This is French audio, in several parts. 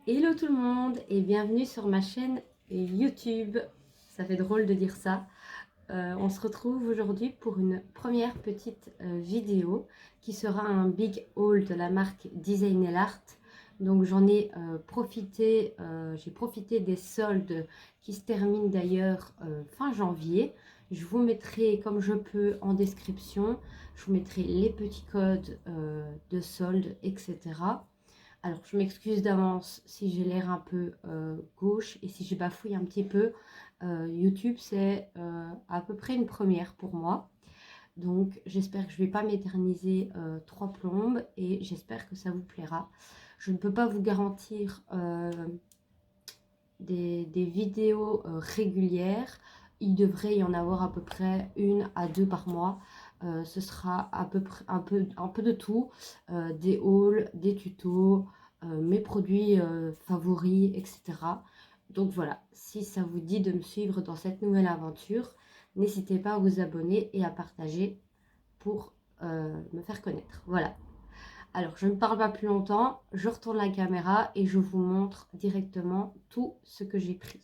Hello tout le monde et bienvenue sur ma chaîne YouTube. Ça fait drôle de dire ça. On se retrouve aujourd'hui pour une première petite vidéo qui sera un big haul de la marque Design Art. Donc j'en ai profité, j'ai profité des soldes qui se terminent d'ailleurs fin janvier. Je vous mettrai comme je peux en description, je vous mettrai les petits codes de soldes, etc. Alors, je m'excuse d'avance si j'ai l'air un peu gauche et si je bafouille un petit peu. YouTube, c'est à peu près une première pour moi. Donc, j'espère que je ne vais pas m'éterniser trois plombes et j'espère que ça vous plaira. Je ne peux pas vous garantir des vidéos régulières. Il devrait y en avoir à peu près une à deux par mois. Ce sera à peu près un peu de tout, des hauls, des tutos, mes produits favoris, etc. Donc voilà, si ça vous dit de me suivre dans cette nouvelle aventure, n'hésitez pas à vous abonner et à partager pour me faire connaître. Voilà. Alors, je ne parle pas plus longtemps, je retourne la caméra et je vous montre directement tout ce que j'ai pris.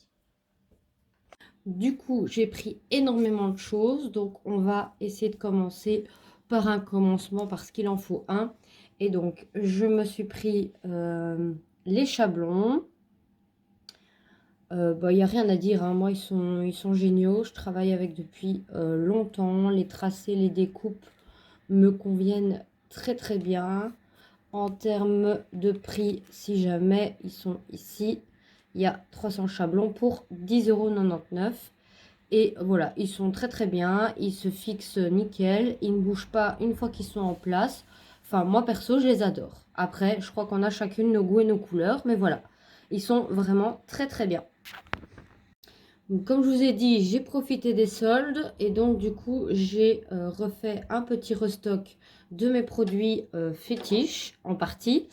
Du coup, j'ai pris énormément de choses, donc on va essayer de commencer par un commencement parce qu'il en faut un. Et donc, je me suis pris les chablons. Il n'y a rien à dire, hein. Moi, ils sont géniaux. Je travaille avec depuis longtemps. Les tracés, les découpes me conviennent très très bien. En termes de prix, si jamais ils sont ici, il y a 300 chablons pour 10,99 €. Et voilà, ils sont très très bien, ils se fixent nickel, ils ne bougent pas une fois qu'ils sont en place. Enfin, moi perso, je les adore. Après, je crois qu'on a chacune nos goûts et nos couleurs, mais voilà, ils sont vraiment très très bien. Donc, comme je vous ai dit, j'ai profité des soldes et donc du coup, j'ai refait un petit restock de mes produits fétiches en partie.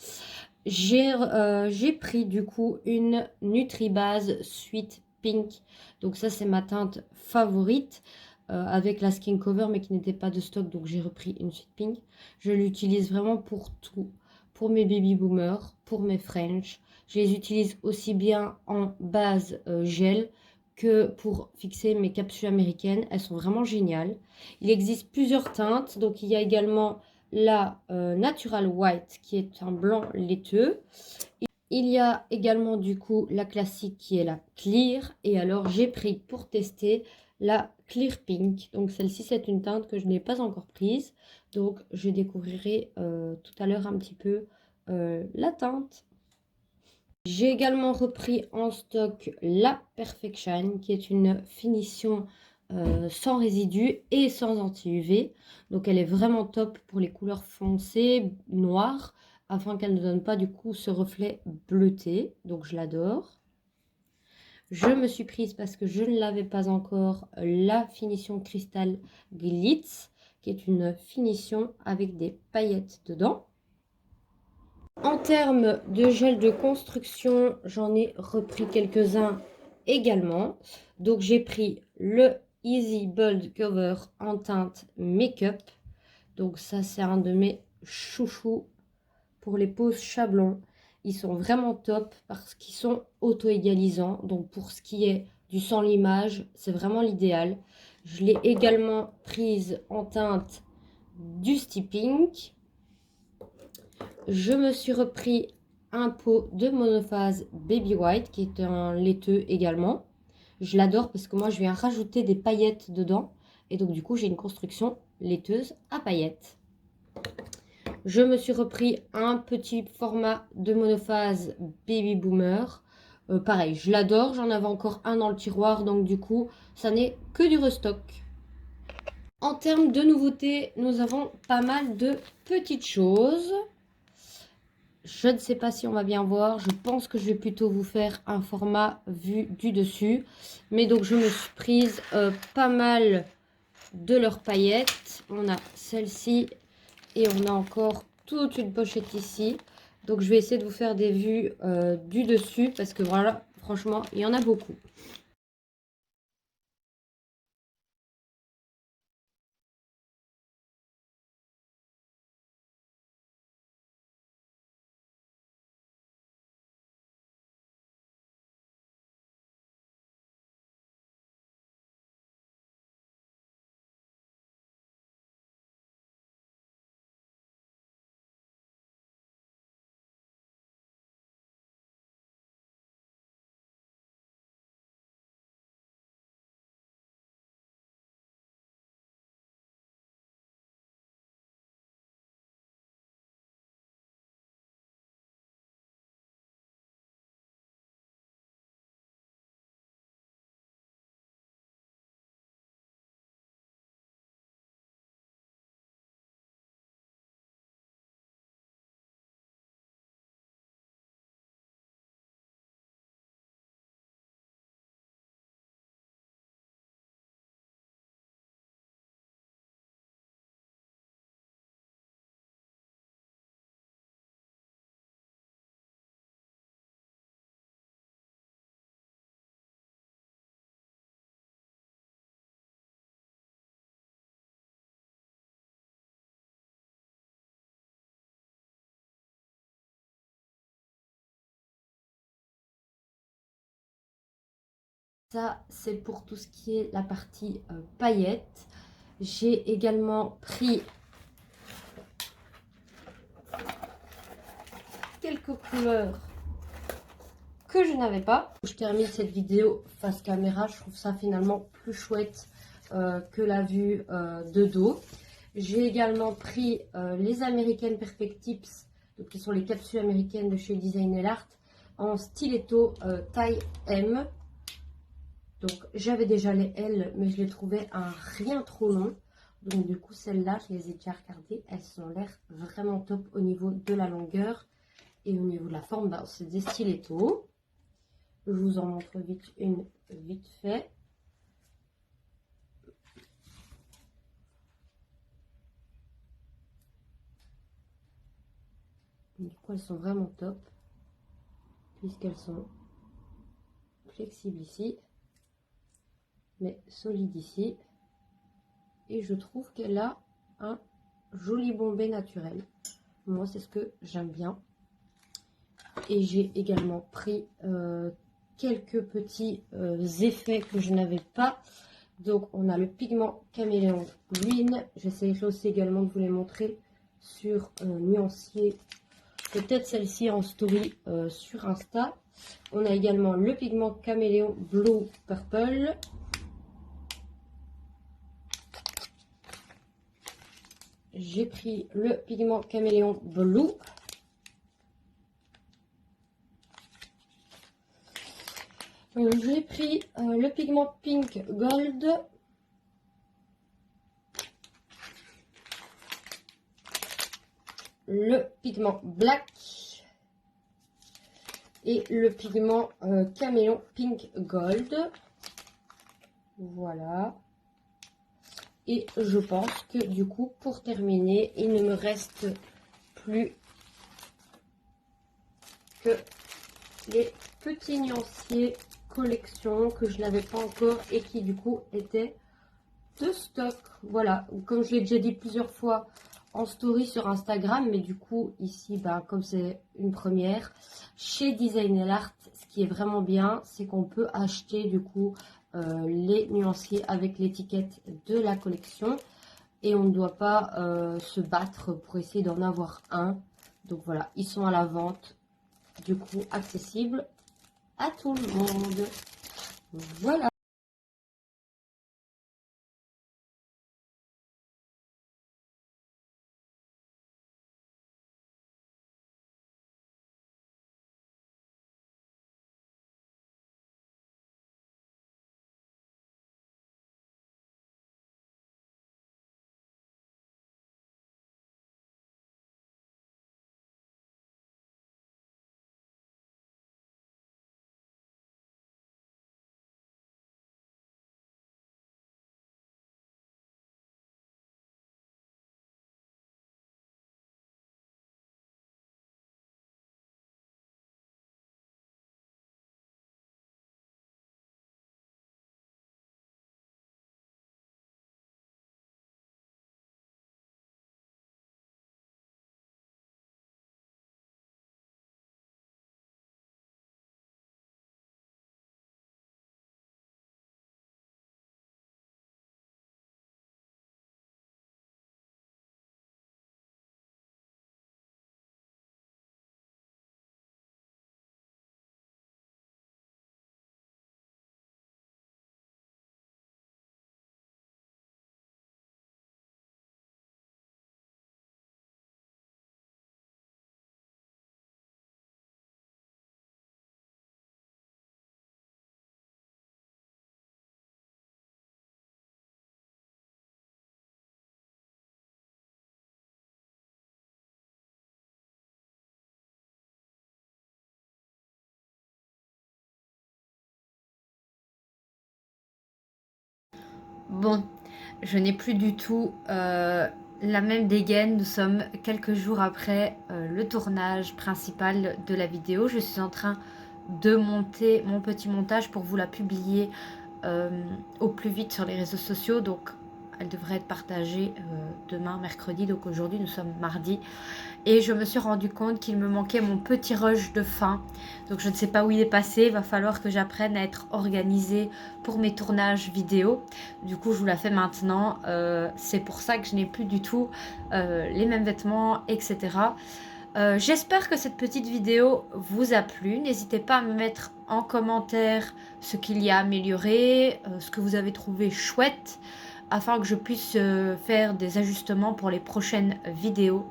J'ai pris du coup une Nutribase Sweet Pink. Donc ça, c'est ma teinte favorite avec la Skin Cover, mais qui n'était pas de stock. Donc j'ai repris une Sweet Pink. Je l'utilise vraiment pour tout. Pour mes baby boomers, pour mes French. Je les utilise aussi bien en base gel que pour fixer mes capsules américaines. Elles sont vraiment géniales. Il existe plusieurs teintes. Donc il y a également la Natural White qui est un blanc laiteux. Il y a également du coup la classique qui est la Clear. Et alors j'ai pris pour tester la Clear Pink. Donc celle-ci c'est une teinte que je n'ai pas encore prise. Donc je découvrirai tout à l'heure un petit peu la teinte. J'ai également repris en stock la Perfection qui est une finition sans résidus et sans anti-UV. Donc elle est vraiment top pour les couleurs foncées, noires, afin qu'elle ne donne pas du coup ce reflet bleuté. Donc je l'adore. Je me suis prise parce que je ne l'avais pas encore la finition Crystal Glitz qui est une finition avec des paillettes dedans. En termes de gel de construction, j'en ai repris quelques-uns également. Donc j'ai pris le Easy Bold Cover en teinte Make-up. Donc ça c'est un de mes chouchous pour les poses chablons. Ils sont vraiment top parce qu'ils sont auto-égalisants. Donc pour ce qui est du sans limage, c'est vraiment l'idéal. Je l'ai également prise en teinte Dusty Pink. Je me suis repris un pot de monophase Baby White qui est un laiteux également. Je l'adore parce que moi je viens rajouter des paillettes dedans. Et donc du coup j'ai une construction laiteuse à paillettes. Je me suis repris un petit format de monophase Baby Boomer. Pareil, je l'adore. J'en avais encore un dans le tiroir. Donc du coup ça n'est que du restock. En termes de nouveautés, nous avons pas mal de petites choses. Je ne sais pas si on va bien voir. Je pense que je vais plutôt vous faire un format vu du dessus. Mais donc, je me suis prise pas mal de leurs paillettes. On a celle-ci et on a encore toute une pochette ici. Donc, je vais essayer de vous faire des vues du dessus parce que voilà, franchement, il y en a beaucoup. ça c'est pour tout ce qui est la partie paillettes. J'ai également pris quelques couleurs que je n'avais pas. Je termine cette vidéo face caméra, je trouve ça finalement plus chouette que la vue de dos. J'ai également pris les American Perfect Tips, donc qui sont les capsules américaines de chez Design Art, en stiletto taille M. Donc j'avais déjà les L, mais je les trouvais un rien trop long. Donc du coup celles-là, je les ai déjà regardées. Elles ont l'air vraiment top au niveau de la longueur et au niveau de la forme. Ben, c'est des stilettos. Je vous en montre vite une vite fait. Du coup elles sont vraiment top puisqu'elles sont flexibles ici, mais solides ici. Et je trouve qu'elle a un joli bombé naturel. Moi c'est ce que j'aime bien. Et j'ai également pris quelques petits effets que je n'avais pas. Donc on a le pigment caméléon green. J'essaie aussi également de vous les montrer sur nuancier. Peut-être celle-ci en story sur Insta. On a également le pigment caméléon blue purple. J'ai pris le pigment caméléon blue. J'ai pris le pigment pink gold. Le pigment black. Et le pigment caméléon pink gold. Voilà. Et je pense que du coup, pour terminer, il ne me reste plus que les petits nuanciers collection que je n'avais pas encore et qui du coup étaient de stock. Voilà, comme je l'ai déjà dit plusieurs fois en story sur Instagram, mais du coup ici, bah, comme c'est une première, chez Design Art, ce qui est vraiment bien, c'est qu'on peut acheter du coup les nuanciers avec l'étiquette de la collection et on ne doit pas se battre pour essayer d'en avoir un. Donc voilà, ils sont à la vente, du coup accessibles à tout le monde. Voilà. Bon, je n'ai plus du tout la même dégaine. Nous sommes quelques jours après le tournage principal de la vidéo. Je suis en train de monter mon petit montage pour vous la publier au plus vite sur les réseaux sociaux. Donc elle devrait être partagée demain, mercredi. Donc aujourd'hui, nous sommes mardi. Et je me suis rendu compte qu'il me manquait mon petit rush de fin. Donc je ne sais pas où il est passé. Il va falloir que j'apprenne à être organisée pour mes tournages vidéo. Du coup, je vous la fais maintenant. C'est pour ça que je n'ai plus du tout les mêmes vêtements, etc. J'espère que cette petite vidéo vous a plu. N'hésitez pas à me mettre en commentaire ce qu'il y a à améliorer, ce que vous avez trouvé chouette, afin que je puisse faire des ajustements pour les prochaines vidéos.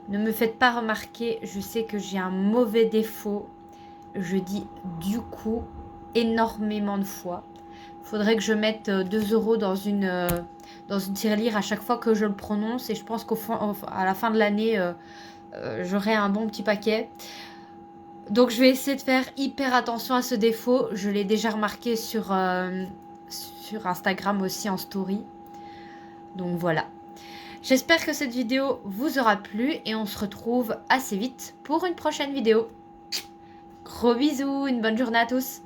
Ne me faites pas remarquer, je sais que j'ai un mauvais défaut. Je dis du coup énormément de fois. Il faudrait que je mette 2 € dans une tirelire à chaque fois que je le prononce. Et je pense qu'à la fin de l'année, j'aurai un bon petit paquet. Donc je vais essayer de faire hyper attention à ce défaut. Je l'ai déjà remarqué sur Instagram aussi en story. Donc voilà. J'espère que cette vidéo vous aura plu et on se retrouve assez vite pour une prochaine vidéo. Gros bisous, une bonne journée à tous.